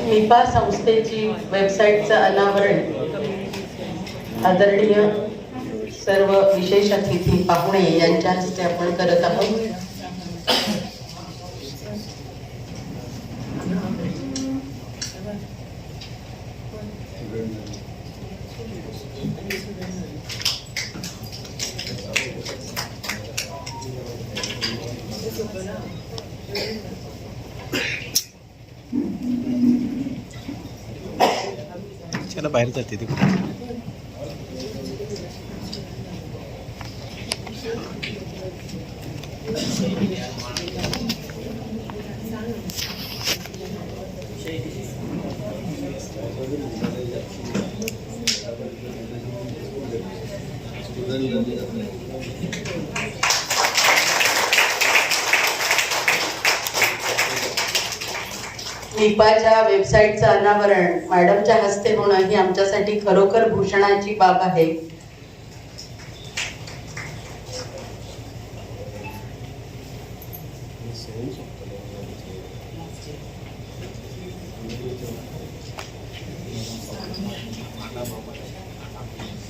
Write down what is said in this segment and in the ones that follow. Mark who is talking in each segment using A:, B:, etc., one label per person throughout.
A: Nipah संस्थेची वेबसाईटचं अनावरण आदरणीय सर्व विशेष अतिथी पाहुणे यांच्या हस्ते आपण करत आहोत।
B: चला बाहेर जाते ती
A: निपाच्या वेबसाईटचं अनावरण मॅडमच्या हस्ते होणं ही आमच्यासाठी खरोखर भूषणाची बाब आहे।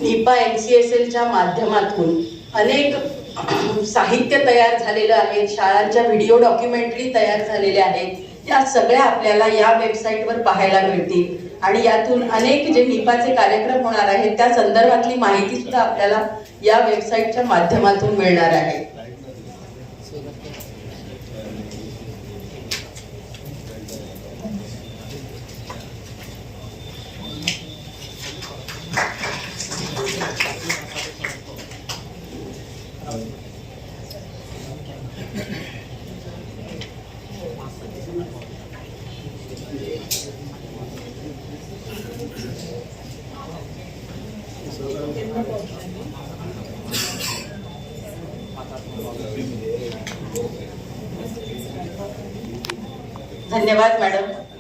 A: निपा NCSLच्या माध्यमातून अनेक साहित्य तयार झालेलं आहे, शाळांच्या व्हिडिओ डॉक्युमेंटरी तयार झालेल्या आहेत, या सगळ्या आपल्याला या वेबसाईटवर पाहायला मिळतील आणि यातून अनेक जे निपाचे कार्यक्रम होणार आहेत त्या संदर्भातली माहिती सुद्धा आपल्याला या वेबसाईटच्या माध्यमातून मिळणार आहे। धन्यवाद मॅडम।